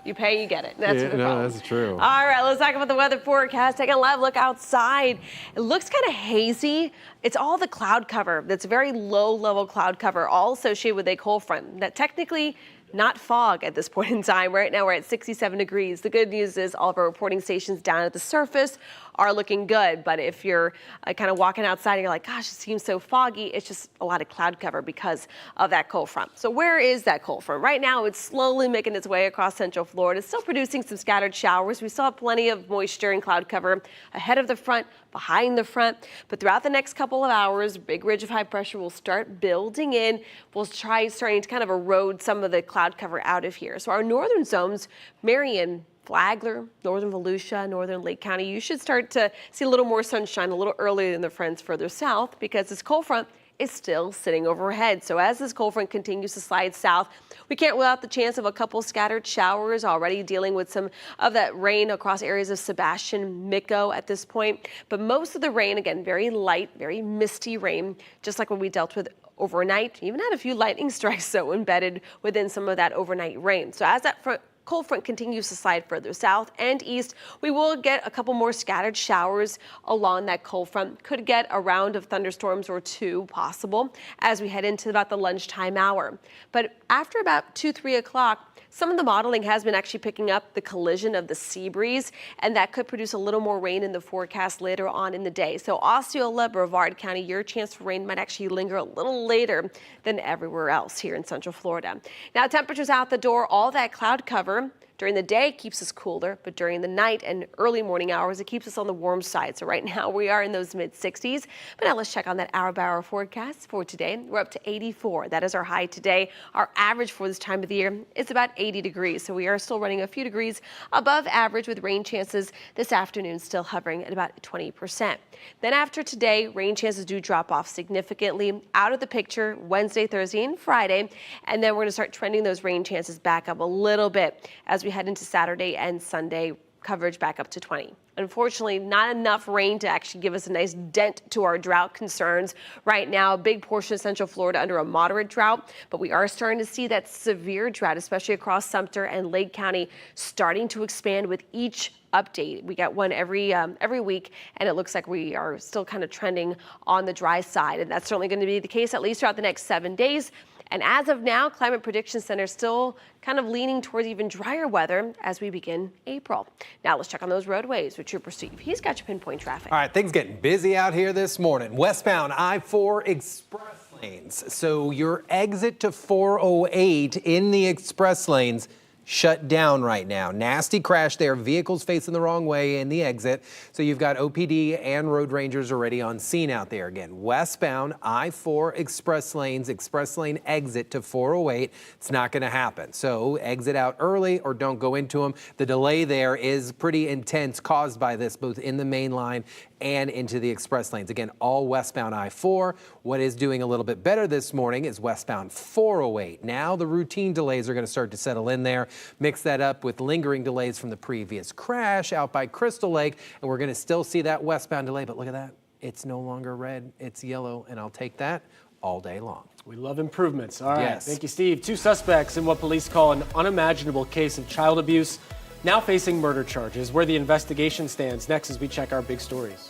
You pay, you get it. That's the problem. That's true. All right, let's talk about the weather forecast. Take a live look outside. It looks kind of hazy. It's all the cloud cover. That's very low-level cloud cover, all associated with a cold front. That technically not fog at this point in time. Right now we're at 67 degrees. The good news is all of our reporting stations down at the surface are looking good. But if you're kind of walking outside and you're like, gosh, it seems so foggy, it's just a lot of cloud cover because of that cold front. So where is that cold front? Right now, it's slowly making its way across central Florida. It's still producing some scattered showers. We still have plenty of moisture and cloud cover ahead of the front, behind the front. But throughout the next couple of hours, big ridge of high pressure will start building in. We'll starting to kind of erode some of the cloud cover out of here. So our northern zones, Marion, Flagler, northern Volusia, northern Lake County, you should start to see a little more sunshine a little earlier than the friends further south because this cold front is still sitting overhead. So as this cold front continues to slide south, we can't rule out the chance of a couple scattered showers, already dealing with some of that rain across areas of Sebastian, Mico at this point. But most of the rain, again, very light, very misty rain, just like what we dealt with overnight. Even had a few lightning strikes so embedded within some of that overnight rain. So as that cold front continues to slide further south and east, we will get a couple more scattered showers along that cold front. Could get a round of thunderstorms or two possible as we head into about the lunchtime hour. But after about 2-3 o'clock, some of the modeling has been actually picking up the collision of the sea breeze, and that could produce a little more rain in the forecast later on in the day. So Osceola, Brevard County, your chance for rain might actually linger a little later than everywhere else here in Central Florida. Now, temperatures out the door, all that cloud cover during the day keeps us cooler, but during the night and early morning hours, it keeps us on the warm side. So right now we are in those mid-60s. But now let's check on that hour-by-hour forecast for today. We're up to 84. That is our high today. Our average for this time of the year is about 80 degrees. So we are still running a few degrees above average with rain chances this afternoon still hovering at about 20%. Then after today, rain chances do drop off significantly out of the picture Wednesday, Thursday, and Friday. And then we're going to start trending those rain chances back up a little bit as we head into Saturday and Sunday, coverage back up to 20. Unfortunately, not enough rain to actually give us a nice dent to our drought concerns. Right now, a big portion of Central Florida under a moderate drought, but we are starting to see that severe drought, especially across Sumter and Lake County, starting to expand with each update. We get one every week, and it looks like we are still kind of trending on the dry side, and that's certainly going to be the case at least throughout the next 7 days. And as of now, Climate Prediction Center is still kind of leaning towards even drier weather as we begin April. Now let's check on those roadways with Trooper Steve. He's got your pinpoint traffic. All right, things getting busy out here this morning. Westbound I-4 express lanes. So your exit to 408 in the express lanes shut down right now. Nasty crash there. Vehicles facing the wrong way in the exit. So you've got OPD and road rangers already on scene out there. Again, westbound I-4 express lanes, express lane exit to 408. It's not going to happen. So exit out early or don't go into them. The delay there is pretty intense, caused by this both in the main line and into the express lanes. Again, all westbound I-4. What is doing a little bit better this morning is westbound 408. Now the routine delays are going to start to settle in there. Mix that up with lingering delays from the previous crash out by Crystal Lake, and we're going to still see that westbound delay. But look at that. It's no longer red. It's yellow, and I'll take that all day long. We love improvements. All right. Yes. Thank you, Steve. 2 suspects in what police call an unimaginable case of child abuse, now facing murder charges. Where the investigation stands next as we check our big stories.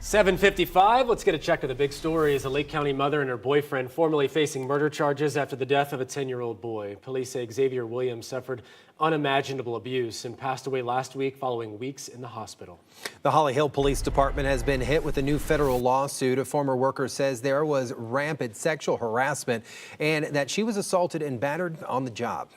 7:55. Let's get a check of the big stories. A Lake County mother and her boyfriend formally facing murder charges after the death of a 10-year-old boy. Police say Xavier Williams suffered unimaginable abuse and passed away last week following weeks in the hospital. The Holly Hill Police Department has been hit with a new federal lawsuit. A former worker says there was rampant sexual harassment and that she was assaulted and battered on the job.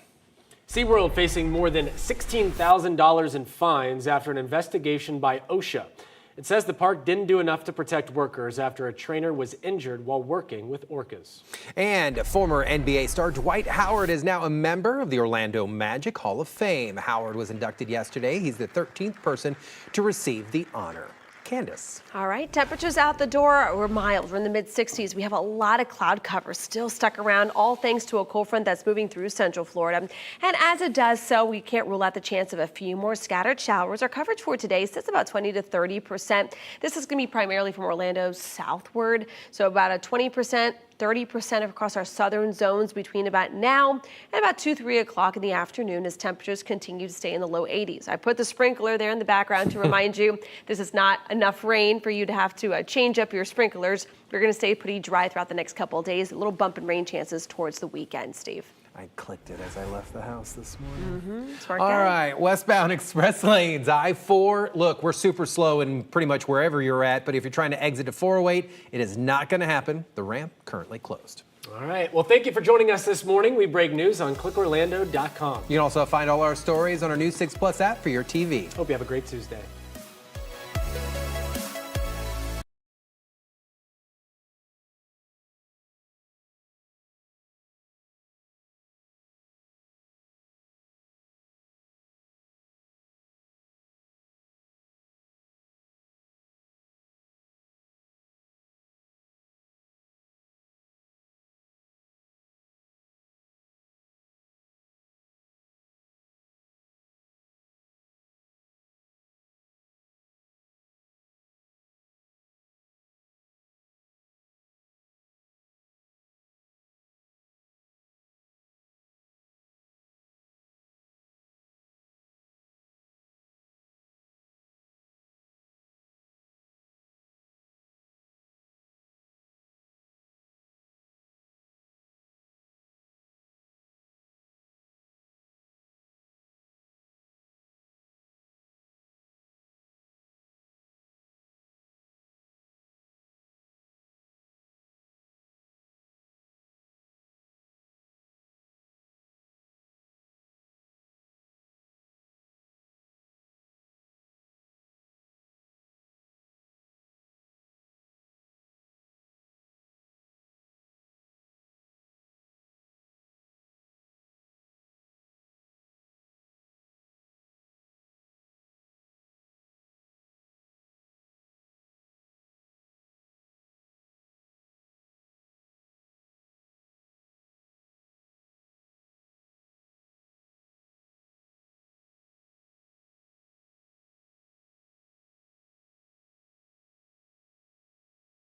SeaWorld facing more than $16,000 in fines after an investigation by OSHA. It says the park didn't do enough to protect workers after a trainer was injured while working with orcas. And former NBA star Dwight Howard is now a member of the Orlando Magic Hall of Fame. Howard was inducted yesterday. He's the 13th person to receive the honor. Candace. All right, temperatures out the door were mild. We're in the mid-60s. We have a lot of cloud cover still stuck around, all thanks to a cold front that's moving through central Florida. And as it does so, we can't rule out the chance of a few more scattered showers. Our coverage for today sits about 20 to 30%. This is going to be primarily from Orlando southward, so about a 20%. 30% across our southern zones between about now and about 2-3 o'clock in the afternoon as temperatures continue to stay in the low 80s. I put the sprinkler there in the background to remind you this is not enough rain for you to have to change up your sprinklers. We're going to stay pretty dry throughout the next couple of days. A little bump in rain chances towards the weekend, Steve. I clicked it as I left the house this morning. All right, westbound express lanes, I-4. Look, we're super slow in pretty much wherever you're at, but if you're trying to exit to 408, it is not going to happen. The ramp currently closed. All right. Well, thank you for joining us this morning. We break news on clickorlando.com. You can also find all our stories on our new 6 Plus app for your TV. Hope you have a great Tuesday.